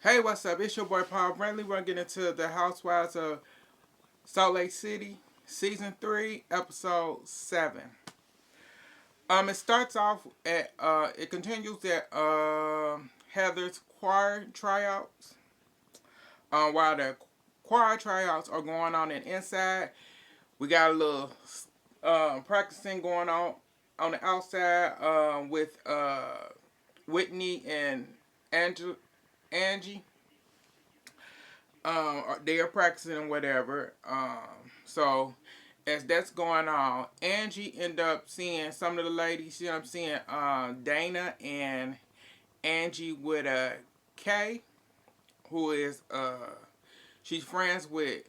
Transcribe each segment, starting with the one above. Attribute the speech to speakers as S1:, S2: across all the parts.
S1: Hey, what's up? It's your boy Paul Brentley. We're gonna get into the Housewives of Salt Lake City, season 3, episode 7. It starts off at it continues at Heather's choir tryouts. While the choir tryouts are going on inside, we got a little practicing going on the outside with Whitney and Angie. They are practicing and whatever. So as that's going on, Angie ended up seeing some of the ladies. You know what I'm seeing Dana and Angie with a K, who is she's friends with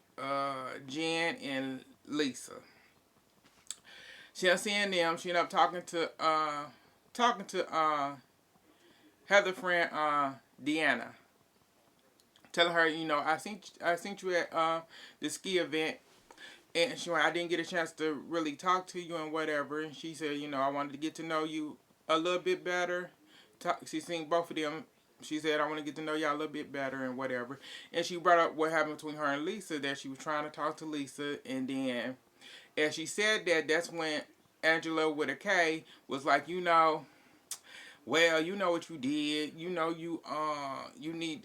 S1: Jen and Lisa. She ended up seeing them. She ended up talking to Heather friend Deanna, telling her, I seen you at the ski event, and she went, I didn't get a chance to really talk to you and whatever. And she said, I wanted to get to know you a little bit better. She seen both of them. She said, I want to get to know y'all a little bit better and whatever. And she brought up what happened between her and Lisa, that she was trying to talk to Lisa. And then, as she said that, that's when Angela with a K was like, well, you know what you did. You need,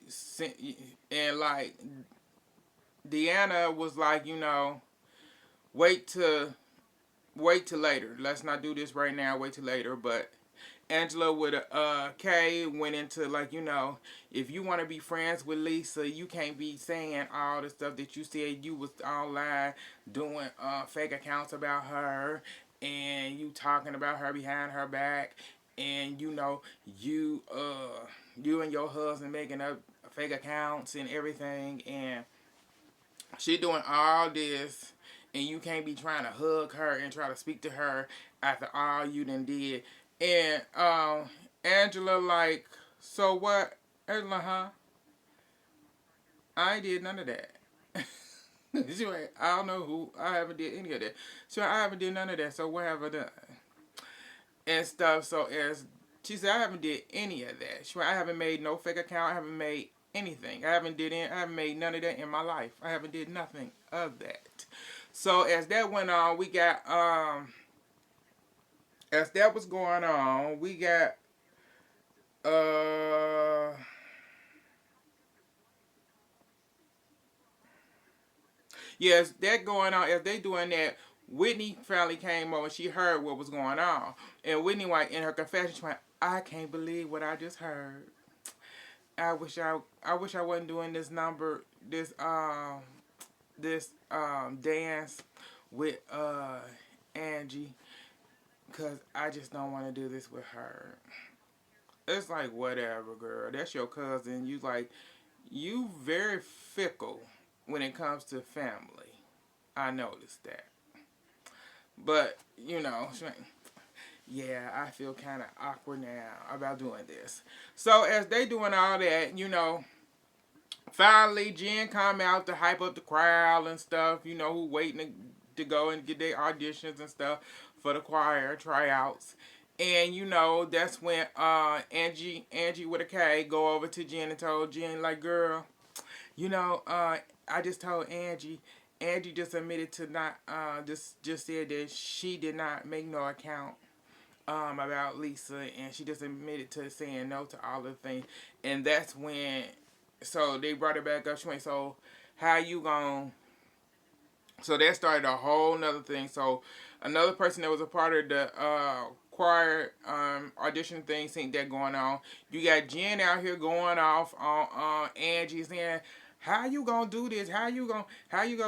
S1: and like, Deanna was like, wait to wait till later. Let's not do this right now. Wait till later. But Angela with a K went into like, if you want to be friends with Lisa, you can't be saying all the stuff that you said. You was online doing fake accounts about her, and you talking about her behind her back, and you and your husband making up fake accounts and everything, and she doing all this, and you can't be trying to hug her and try to speak to her after all you done did. And Angela like, so what? Angela, huh? I ain't did none of that. She like, I don't know who. I haven't did any of that. She like, I haven't did none of that. So what have I done? And stuff. So as she said, I haven't did any of that. She like, I haven't made no fake account. I haven't made anything. I haven't made none of that in my life. I haven't did nothing of that. So as that went on, we got as that was going on, we got uh yes, that going on. As they doing that, Whitney finally came over and she heard what was going on. And Whitney, like, in her confession, she went, I can't believe what I just heard. I wish I wasn't doing this number, this dance with Angie, because I just don't want to do this with her. It's like, whatever, girl. That's your cousin. You very fickle when it comes to family. I noticed that. But, yeah, I feel kind of awkward now about doing this. So as they doing all that, finally Jen come out to hype up the crowd and stuff, who waiting to go and get their auditions and stuff for the choir tryouts. And that's when Angie with a K go over to Jen and told Jen, like, girl, I just told Angie. Angie just admitted to not just said that she did not make no account about Lisa, and she just admitted to saying no to all the things. And that's when, so they brought it back up. She went, so how you going? So that started a whole nother thing. So another person that was a part of the choir audition thing, seen that going on. You got Jen out here going off on Angie, saying, how you gonna do this? How you go?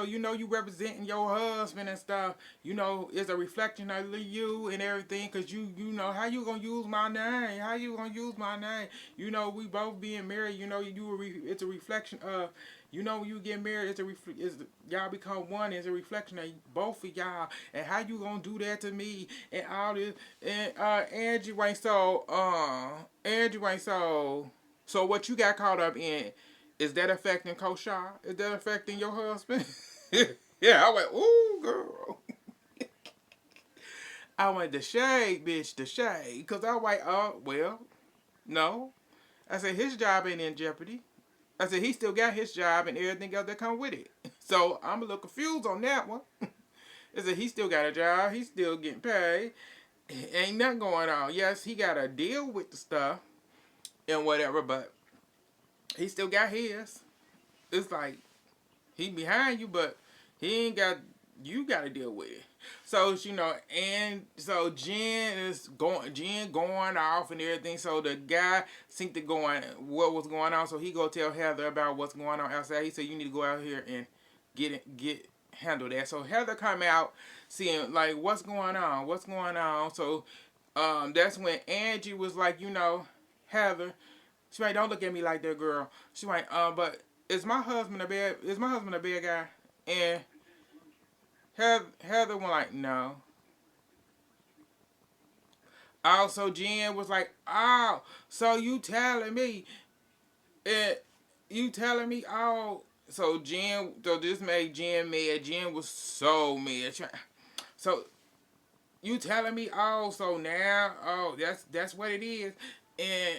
S1: You representing your husband and stuff. It's a reflection of you and everything. Cause how you gonna use my name? How you gonna use my name? We both being married. It's a reflection of. When you get married, y'all become one. It's a reflection of both of y'all. And how you gonna do that to me and all this? And Andrew ain't so. So what you got caught up in? Is that affecting Kosha? Is that affecting your husband? Yeah, I went, ooh, girl. I went, the shade, bitch, the shade. Because I went, well, no. I said, his job ain't in jeopardy. I said he still got his job and everything else that come with it. So I'm a little confused on that one. I said he still got a job. He's still getting paid. Ain't nothing going on. Yes, he got to deal with the stuff and whatever, but he still got his. It's like he behind you, but he ain't got. You got to deal with it. So and so Jen going off and everything. So the guy seemed to going what was going on. So he go tell Heather about what's going on outside. He said you need to go out here and get handle that. So Heather come out seeing like what's going on, what's going on. So that's when Angie was like, Heather, she like, don't look at me like that, girl. She like, but is my husband a bad guy? And Heather was like, no. Also, Jen was like, oh, so you telling me, so this made Jen mad. Jen was so mad. So you telling me, oh, so now, oh, that's what it is. And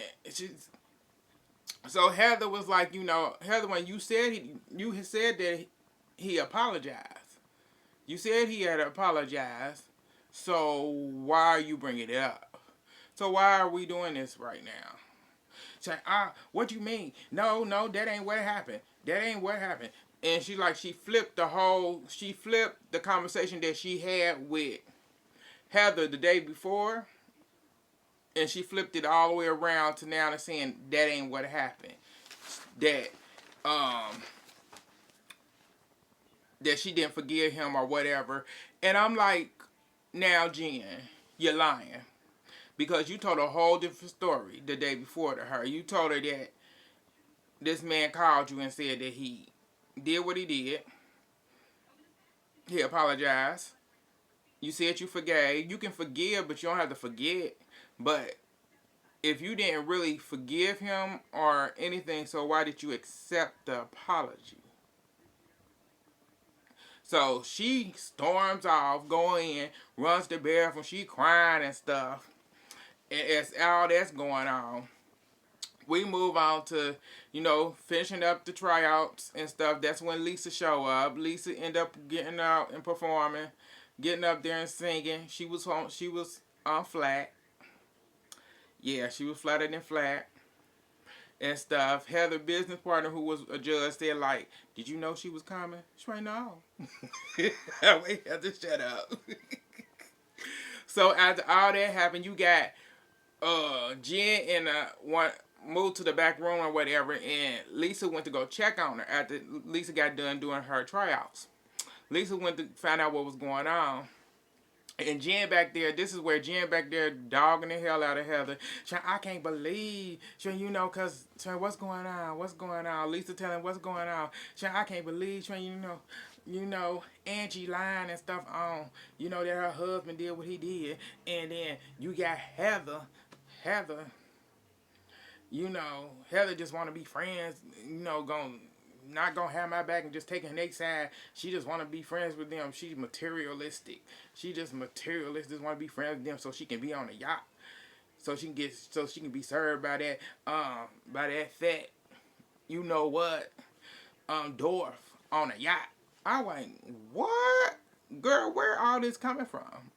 S1: so Heather was like, Heather, when you had said that he apologized. You said he had apologized. So why are you bringing it up? So why are we doing this right now? She's like, what you mean? No, that ain't what happened. That ain't what happened. And she flipped the conversation that she had with Heather the day before. And she flipped it all the way around to now and saying that ain't what happened. That that she didn't forgive him or whatever. And I'm like, now Jen, you're lying. Because you told a whole different story the day before to her. You told her that this man called you and said that he did what he did. He apologized. You said you forgave. You can forgive, but you don't have to forget. But if you didn't really forgive him or anything, so why did you accept the apology? So she storms off, go in, runs to the bathroom, she crying and stuff. And as all that's going on, we move on to, finishing up the tryouts and stuff. That's when Lisa show up. Lisa end up getting out and performing, getting up there and singing. She was on flat. Yeah, she was flatter than flat and stuff. Heather business partner, who was a judge, said like, did you know she was coming? She like, no. Wait, Heather, shut up. So after all that happened, you got Jen and one moved to the back room or whatever, and Lisa went to go check on her after Lisa got done doing her tryouts. Lisa went to find out what was going on. And Jen back there, this is where Jen back there dogging the hell out of Heather. She, I can't believe, cause what's going on? What's going on? Lisa telling what's going on. She, I can't believe, Angie lying and stuff on, that her husband did what he did. And then you got Heather, Heather just want to be friends, not gonna have my back and just taking their side. She just want to be friends with them. She's materialistic. She just materialistic. Just want to be friends with them so she can be on a yacht, so she can be served by that fat, dwarf on a yacht. I went, what, girl? Where all this coming from?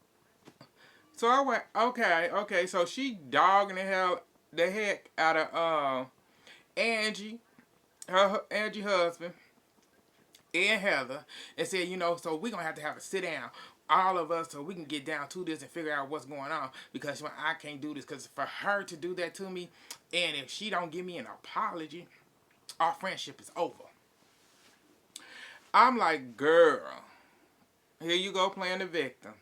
S1: So I went, okay. So she dogging the heck out of Angie. Her Angie husband and Heather, and said, so we're gonna have to have a sit down, all of us, so we can get down to this and figure out what's going on, because I can't do this, because for her to do that to me, and if she don't give me an apology, our friendship is over. I'm like, girl, here you go playing the victim.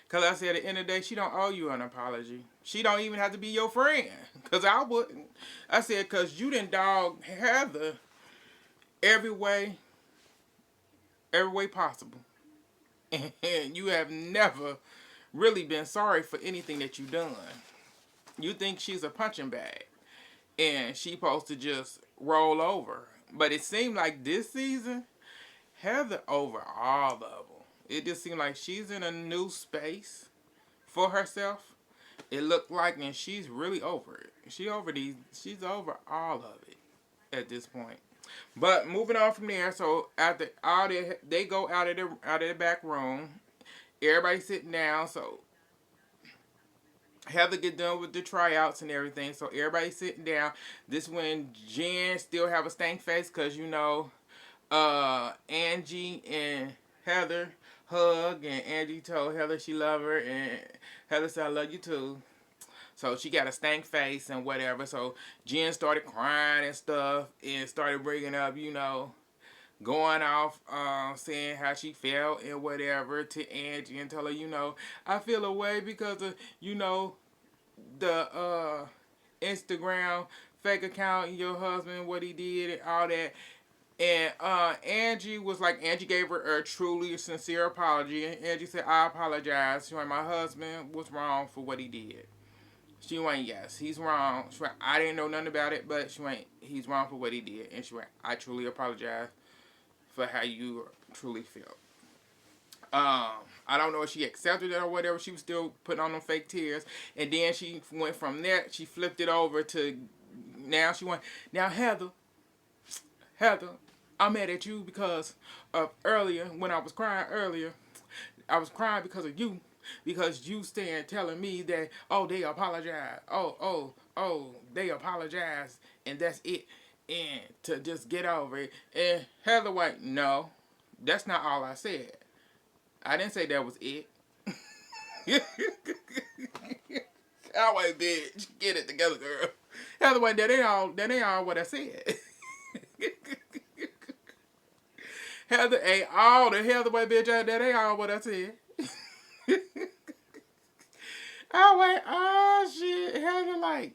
S1: Because I said at the end of the day, she don't owe you an apology. She don't even have to be your friend. Because I wouldn't. I said, because you didn't dog Heather every way possible. And you have never really been sorry for anything that you done. You think she's a punching bag. And she supposed to just roll over. But it seemed like this season, Heather over all of them. It just seemed like she's in a new space for herself. It looked like, and she's really over it. She's over all of it. at this point. But moving on from there, so after all they go out of the back room. Everybody sitting down, so Heather get done with the tryouts and everything. So everybody sitting down. This when Jen still have a stank face because Angie and Heather hug, and Angie told Heather she love her, and Heather said I love you too. So she got a stank face and whatever. So Jen started crying and stuff and started bringing up, going off, saying how she felt and whatever to Angie and tell her, I feel away because of, the Instagram fake account, your husband, what he did and all that. And Angie was like, Angie gave her a truly sincere apology. And Angie said, I apologize. She went, my husband was wrong for what he did. She went, yes, he's wrong. She went, I didn't know nothing about it, but she went, he's wrong for what he did. And she went, I truly apologize for how you truly feel. I don't know if she accepted it or whatever. She was still putting on them fake tears. And then she went from there, she flipped it over to, now Heather, I'm mad at you because of earlier, when I was crying earlier, I was crying because of you. Because you stand telling me that, oh, they apologize. Oh, they apologize. And that's it. And to just get over it. And Heather White, no, that's not all I said. I didn't say that was it. Heather White, bitch, get it together, girl. Heather White, that ain't all what I said. Heather ain't all the Heather White, bitch, that ain't all what I said. I went, oh shit. Heather like,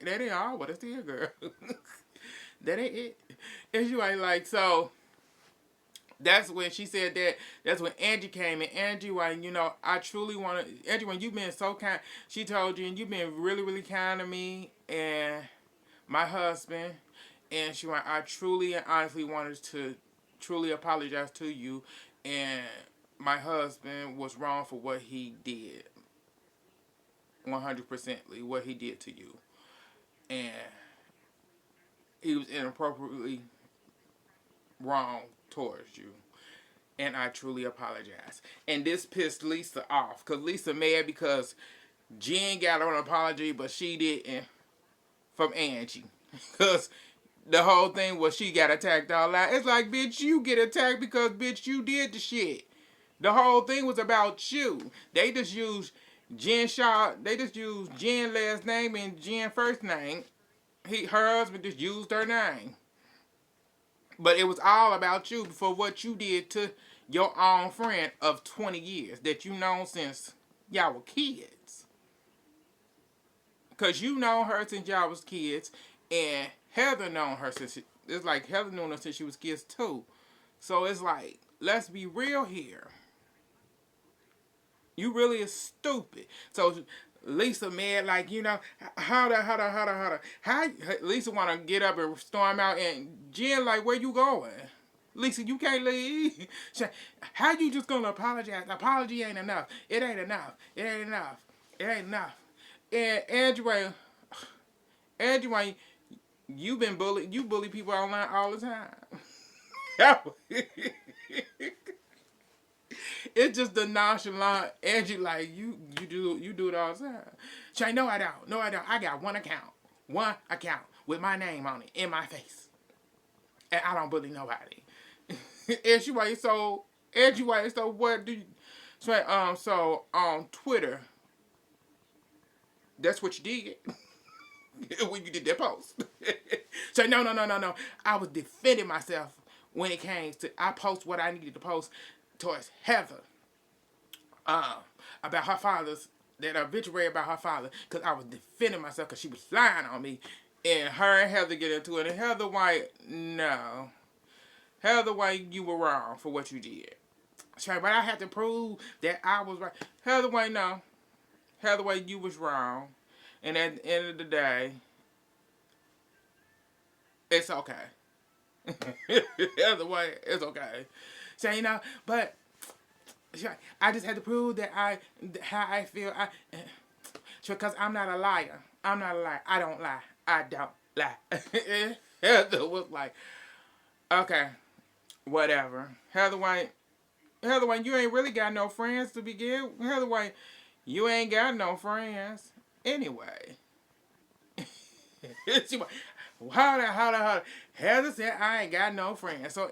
S1: that ain't all what I said, girl. That ain't it. And she ain't like, so that's when she said that. That's when Angie came in. Angie, when I truly want to. Angie, when you've been so kind, she told you, and you've been really, really kind to me and my husband. And she went, I truly and honestly wanted to truly apologize to you, and my husband was wrong for what he did. 100% what he did to you, and he was inappropriately wrong towards you, and I truly apologize. And this pissed Lisa off, because Lisa mad because Jen got her an apology, but she didn't from Angie. Because the whole thing was she got attacked all out. It's like, bitch, you get attacked because, bitch, you did the shit. The whole thing was about you. They just used Jen Shaw, they just used Jen last name and Jen first name. Her husband just used her name. But it was all about you for what you did to your own friend of 20 years that you known since y'all were kids. Because you known her since y'all was kids, and Heather known her since, it's like Heather known her since she was kids too. So it's like, let's be real here. You really is stupid. So Lisa mad, like, how Lisa want to get up and storm out, and Jen like, where you going? Lisa, you can't leave. How you just gonna apologize? Apology ain't enough. It ain't enough. It ain't enough. It ain't enough. And Andrew, you been bullied. You bully people online all the time. It's just the nonchalant Angie, like, you do it all the time. She like, no I don't. I got one account with my name on it in my face, and I don't bully nobody. And she like, so Angie like, so what do you? So on Twitter, that's what you did when you did that post. So no. I was defending myself when it came to, I post what I needed to post towards Heather, about her father's, that obituary about her father, because I was defending myself because she was lying on me. And her and Heather get into it, and Heather White, no. Heather White, you were wrong for what you did. But I had to prove that I was right. Heather White, no. Heather White, you was wrong. And at the end of the day, it's okay. Heather White, it's okay. So, but I just had to prove that how I feel. Because I'm not a liar. I don't lie. I don't. Like, Heather was like, okay, whatever. Heather White, you ain't really got no friends to begin. Heather White, you ain't got no friends anyway. She like, hold on. Heather said I ain't got no friends. So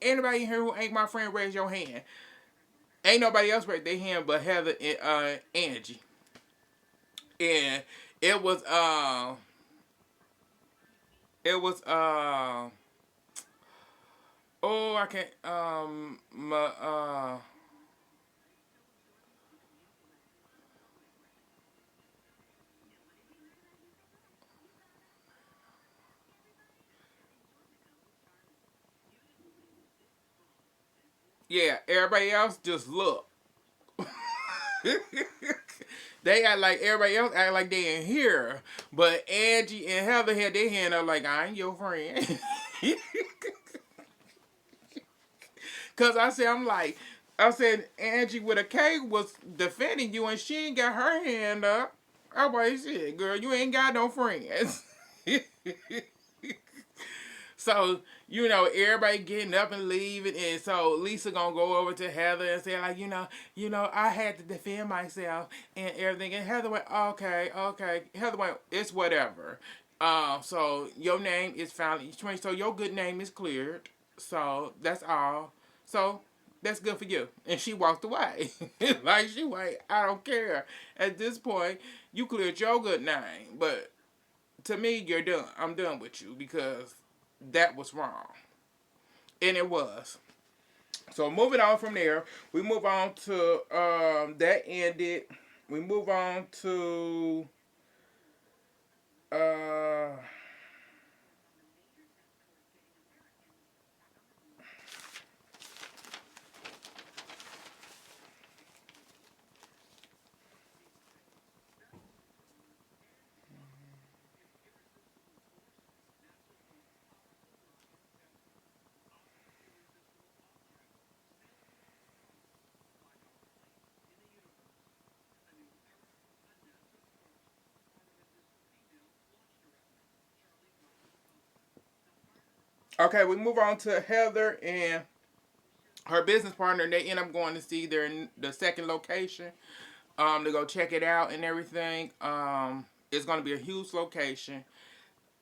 S1: anybody in here who ain't my friend, raise your hand. Ain't nobody else raise their hand but Heather and Angie. And it was it was oh I can't my yeah, everybody else just look. They act like everybody else act like they in here, but Angie and Heather had their hand up like I ain't your friend. Cause I said Angie with a K was defending you and she ain't got her hand up. I was like, shit, girl, you ain't got no friends. So, everybody getting up and leaving, and so Lisa gonna go over to Heather and say, like, I had to defend myself and everything. And Heather went, okay. Heather went, it's whatever. So your name is finally, so your good name is cleared. So that's all. So that's good for you. And she walked away. Like she went, I don't care. At this point, you cleared your good name, but to me, you're done. I'm done with you because that was wrong. And it was. So moving on from there, we move on to that ended. We move on to uh okay, we move on to Heather and her business partner. They end up going to see the second location to go check it out and everything. It's going to be a huge location.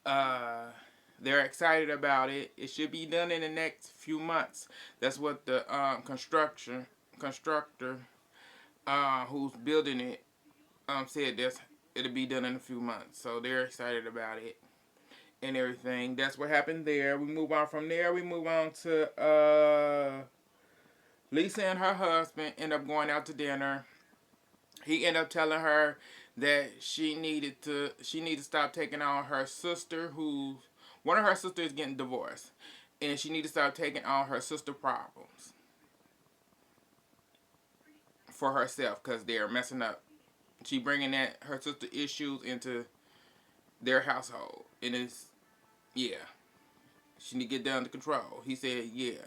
S1: Uh, they're excited about it. It should be done in the next few months. That's what the constructor who's building it said. It'll be done in a few months. So they're excited about it and everything. That's what happened there. We move on from there. We move on to Lisa and her husband end up going out to dinner. He ended up telling her that she needed to stop taking on her sister, who one of her sisters is getting divorced, and she needed to stop taking on her sister problems for herself because they're messing up. She bringing that her sister issues into their household, and it's yeah. She need to get down to control. He said, yeah,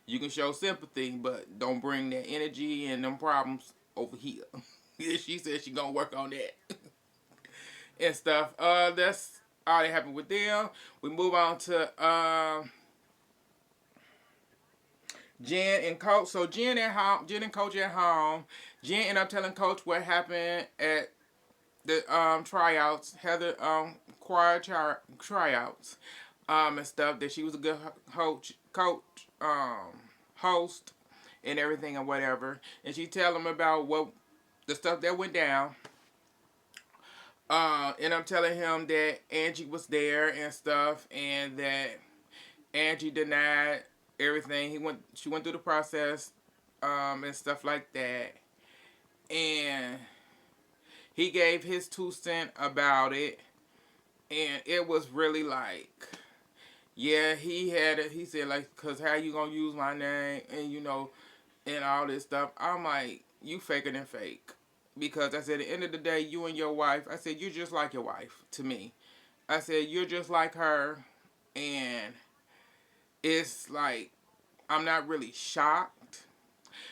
S1: you can show sympathy, but don't bring that energy and them problems over here. She said she gonna work on that and stuff. That's all that happened with them. We move on to Jen and Coach. So Jen and Coach at home. Jen ended up telling Coach what happened at the tryouts. Heather choir tryouts and stuff, that she was a good host and everything and whatever. And she tell them about what the stuff that went down. And I'm telling him that Angie was there and stuff, and that Angie denied everything. She went through the process, and stuff like that. And he gave his 2 cents about it, and it was really like, yeah, he had it. He said like, cause how you gonna use my name and and all this stuff. I'm like, you faker than fake. Because I said, at the end of the day, you and your wife, I said, you're just like your wife to me. I said, you're just like her. And it's like, I'm not really shocked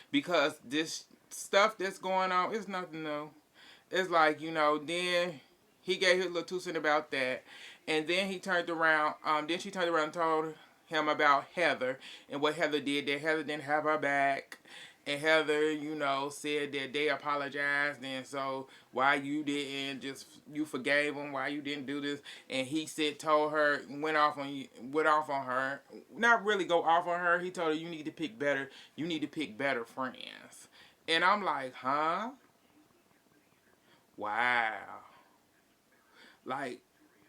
S1: because this stuff that's going on is nothing new. It's like, then he gave his little 2 cents about that. And then he turned around. Then she turned around and told him about Heather and what Heather did. That Heather didn't have her back, and Heather, said that they apologized, and so why you didn't just you forgave him? Why you didn't do this? And he said, told her, went off on her. Not really go off on her. He told her you need to pick better. You need to pick better friends. And I'm like, huh? Wow. Like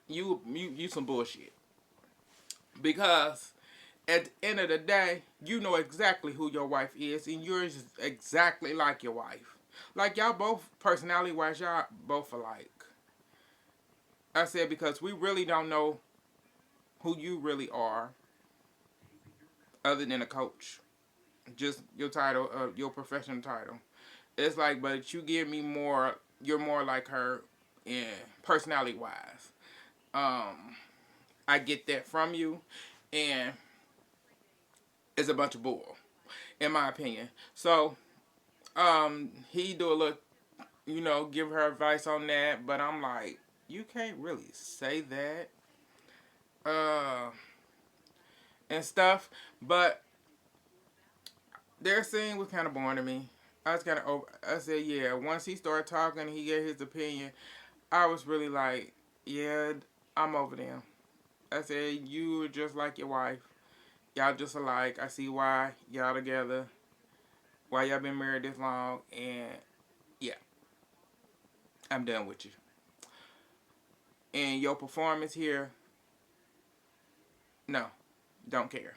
S1: you some bullshit. Because at the end of the day, you know exactly who your wife is, and you're just exactly like your wife. Like y'all both personality wise, y'all both alike. I said because we really don't know who you really are, other than a coach. Just your title, your professional title. It's like, but you give me more. You're more like her, in personality wise. I get that from you, and it's a bunch of bull, in my opinion. So, he do a little, give her advice on that, but I'm like, you can't really say that, uh, and stuff. But their scene was kind of boring to me. I was kind of over. I said, yeah. Once he started talking, he gave his opinion. I was really like, yeah, I'm over them. I said, you are just like your wife. Y'all just alike. I see why y'all together. Why y'all been married this long, and yeah, I'm done with you. And your performance here, no, don't care.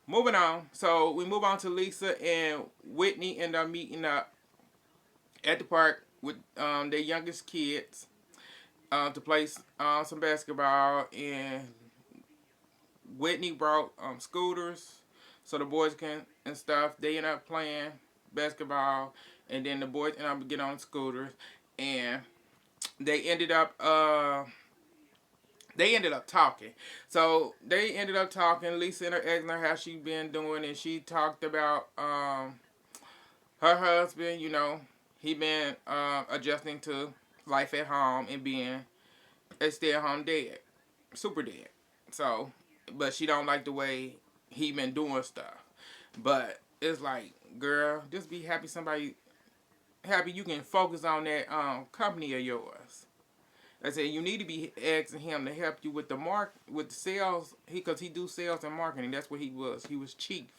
S1: Moving on. So we move on to Lisa and Whitney end up meeting up at the park with their youngest kids to play some basketball. And Whitney brought scooters so the boys can and stuff. They end up playing basketball, and then the boys end up getting on scooters, and they ended up talking. So they ended up talking. Lisa and her asking her how she been doing, and she talked about her husband. He been adjusting to life at home and being a stay-at-home dad, super dad. So, but she don't like the way he been doing stuff. But it's like, girl, just be happy somebody happy you can focus on that company of yours. I said you need to be asking him to help you with with the sales. Because he do sales and marketing. That's what he was. He was chief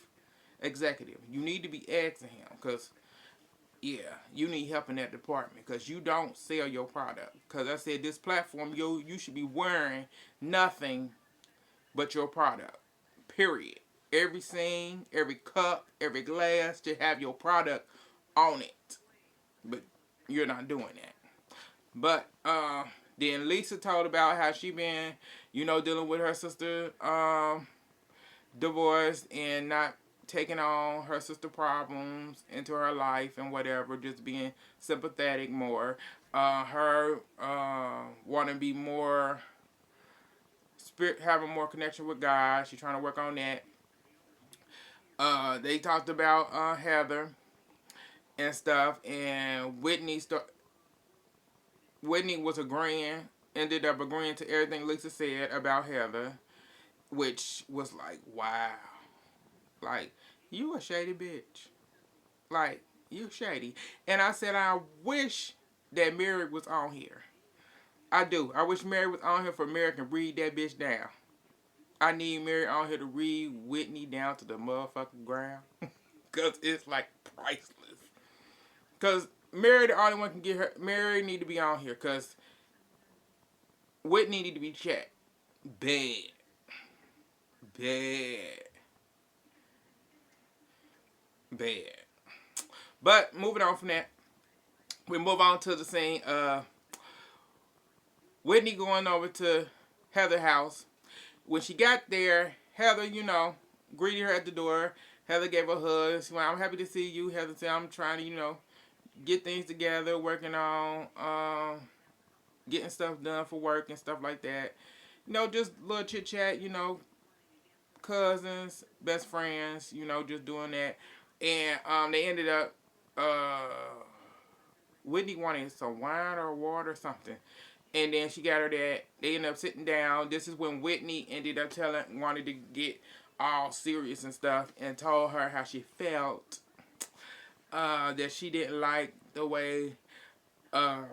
S1: executive. You need to be asking him because yeah, you need help in that department because you don't sell your product. Because I said this platform, you should be wearing nothing but your product. Period. Every scene, every cup, every glass should have your product on it. But you're not doing that. But then Lisa told about how she been, dealing with her sister divorce and not taking on her sister problems into her life and whatever, just being sympathetic more. Her wanting to be more spirit, having more connection with God. She's trying to work on that. They talked about Heather and stuff, and Whitney was ended up agreeing to everything Lisa said about Heather, which was like, wow. Like, you a shady bitch. Like, you shady. And I said, I wish that Mary was on here. I do. I wish Mary was on here for Mary can read that bitch down. I need Mary on here to read Whitney down to the motherfucking ground. Because it's like priceless. Because Mary the only one can get her. Mary need to be on here because Whitney need to be checked. Bad. Bad. Bad. But moving on from that, we move on to the scene. Whitney going over to Heather's house. When she got there, Heather, greeted her at the door. Heather gave her a hug. She went, I'm happy to see you. Heather said, I'm trying to, get things together, working on getting stuff done for work and stuff like that. Just a little chit chat, cousins, best friends, just doing that. And they ended up, Whitney wanted some wine or water or something. And then she got her that. They ended up sitting down. This is when Whitney ended up wanted to get all serious and stuff, and told her how she felt, that she didn't like the way, uh,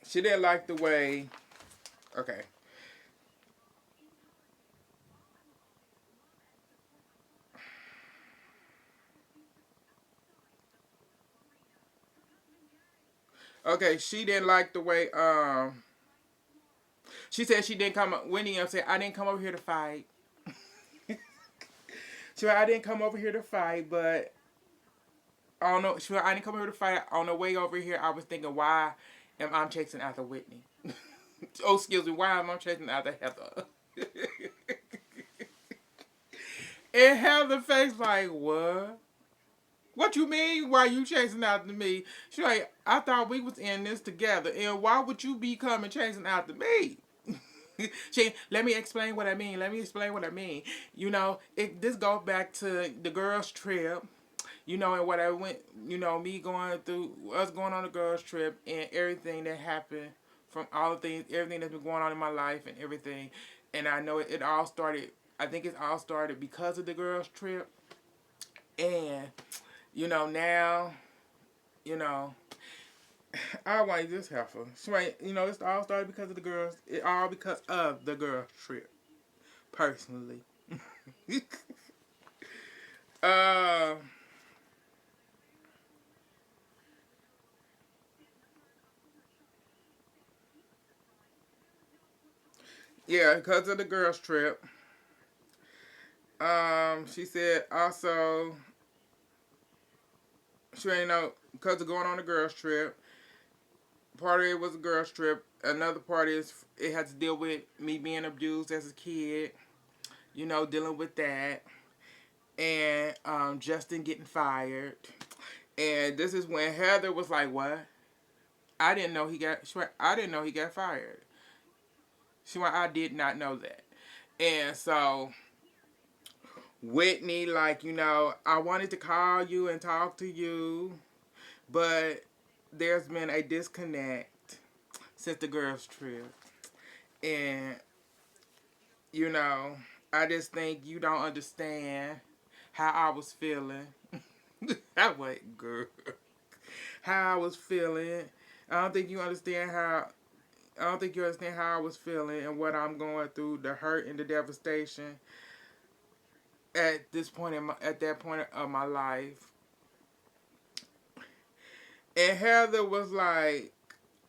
S1: she didn't like the way, okay. Okay, she didn't like the way, she said she didn't come, Whitney said, I didn't come over here to fight. She said, I didn't come over here to fight, but I don't know. She said, I didn't come over here to fight. On the way over here, I was thinking, why am I chasing after Whitney? Oh, excuse me, why am I chasing after Heather? And Heather face like, what? What you mean? Why you chasing after me? She like, I thought we was in this together, and why would you be coming chasing after me? She, let me explain what I mean. Let me explain what I mean. This goes back to the girls' trip. And what I went, me going through, us going on a girls' trip, and everything that happened from all the things, everything that's been going on in my life and everything. And I know it all started, I think it all started because of the girls' trip. And, now, you know, I want this heifer. So, right, it's all started because of the girls. It all because of the girls' trip, personally. uh, yeah, because of the girls' trip. She said also, she ain't know, because of going on the girls' trip. Part of it was a girls' trip. Another part is it had to deal with me being abused as a kid, dealing with that. And Justin getting fired. And this is when Heather was like, what? I didn't know he got, she went, I didn't know he got fired. She went, I did not know that. And so Whitney, like, I wanted to call you and talk to you, but there's been a disconnect since the girls' trip. And, you know, I just think you don't understand how I was feeling. I went, girl. How I was feeling. I don't think you understand how. I don't think you understand how I was feeling and what I'm going through, the hurt and the devastation at that point of my life. And Heather was like,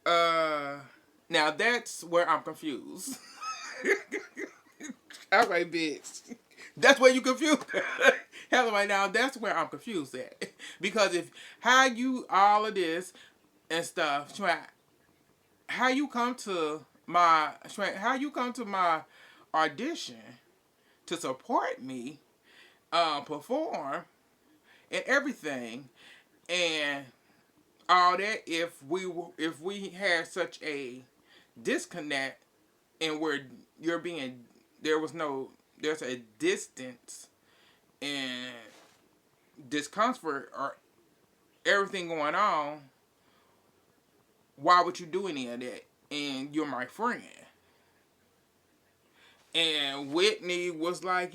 S1: now that's where I'm confused. All right, bitch. That's where you confused. Heather, right now, that's where I'm confused at. Because if how you all of this and stuff, how you come to my audition to support me, perform and everything, and all that. If we had such a disconnect, and where you're being there's a distance and discomfort or everything going on, why would you do any of that? And you're my friend. And Whitney was like,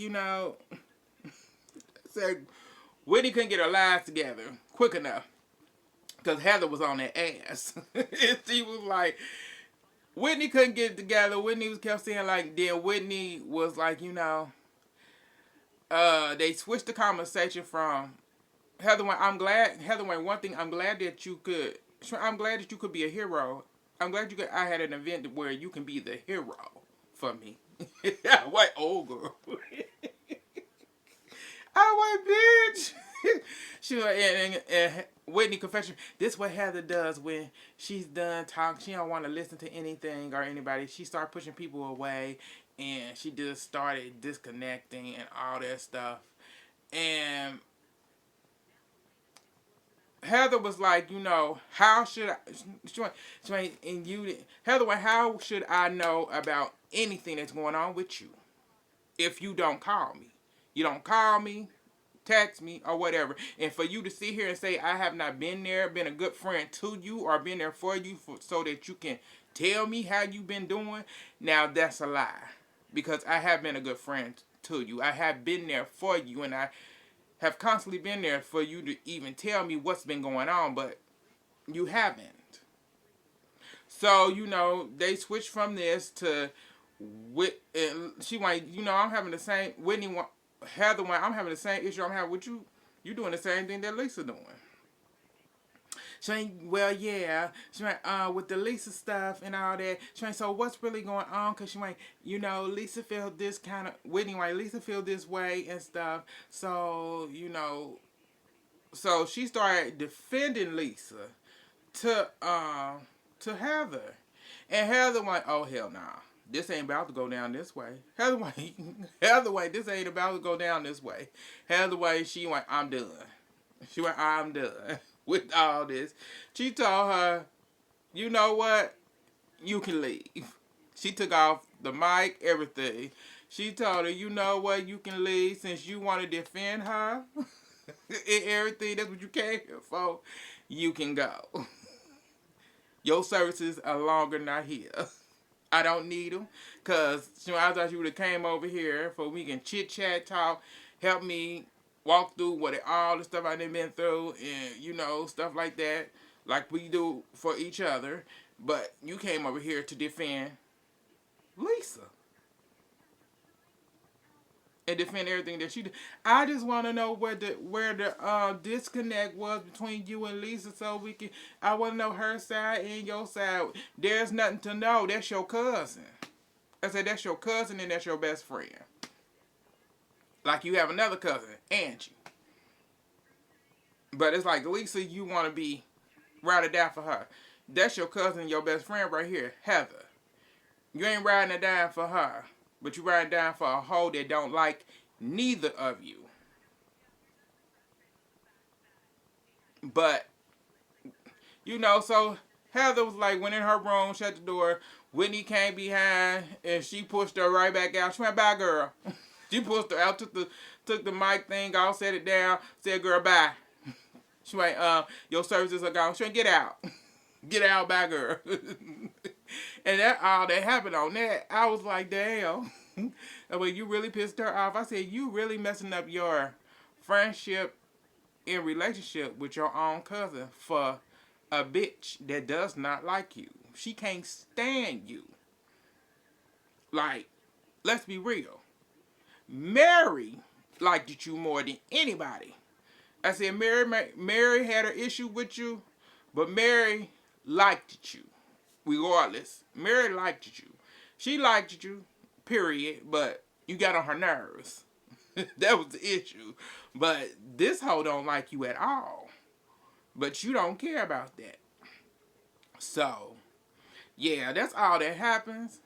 S1: said Whitney couldn't get her lives together quick enough because Heather was on that ass. And she was like, Whitney couldn't get it together. Whitney was kept saying like, then Whitney was like, they switched the conversation from Heather went, Heather went, one thing, I'm glad that you could be a hero. I'm glad I had an event where you can be the hero for me. What old girl? I went, bitch. She was, and Whitney confession. This is what Heather does when she's done talking. She don't want to listen to anything or anybody. She started pushing people away, and she just started disconnecting and all that stuff. And Heather was like, how should I? And you, Heather, how should I know about anything that's going on with you if you don't call me? You don't call me. text me or whatever. And for you to sit here and say I have not been there, been a good friend to you, or been there for you so that you can tell me how you've been doing, now that's a lie. Because I have been a good friend to you. I have been there for you, and I have constantly been there for you to even tell me what's been going on, but you haven't. So, they switched from this to she went, I'm having the same, Heather went, I'm having the same issue I'm having with you. You doing the same thing that Lisa doing. She ain't, well, yeah. She went, with the Lisa stuff and all that. She went, so what's really going on? Because she went, Lisa feel this kind of, Whitney went, Lisa feel this way and stuff. So, so she started defending Lisa to Heather. And Heather went, oh, hell nah. This ain't about to go down this way. Heather went, this ain't about to go down this way. Heather went, she went, I'm done. She went, I'm done with all this. She told her, you know what? You can leave. She took off the mic, everything. She told her, you know what? You can leave since you want to defend her. And everything, that's what you came here for. You can go. Your services are longer not here. I don't need them. Because I thought you would have came over here for we can chit-chat, talk, help me walk through all the stuff I done been through and, stuff like that. Like we do for each other. But you came over here to defend Lisa. And defend everything that she did. I just want to know where the disconnect was between you and Lisa, so I want to know her side and your side. There's nothing to know. That's your cousin. I said that's your cousin and that's your best friend. Like you have another cousin, Angie. But it's like Lisa, you want to be ride or die for her. That's your cousin, your best friend right here, Heather. You ain't riding or dying for her. But you riding down for a hoe that don't like neither of you. But, so Heather was like, went in her room, shut the door. Whitney came behind, and she pushed her right back out. She went, bye, girl. She pushed her out, took the mic thing off, set it down, said, girl, bye. She went, your services are gone. She went, get out. Get out, bye, girl. And that all that happened on that, I was like, damn. When you really pissed her off, I said, you really messing up your friendship and relationship with your own cousin for a bitch that does not like you. She can't stand you. Like, let's be real. Mary liked you more than anybody. I said, Mary had an issue with you, but Mary liked you. Regardless, Mary liked you. She liked you, period, but you got on her nerves. That was the issue. But this hoe don't like you at all. But you don't care about that. So, yeah, that's all that happens.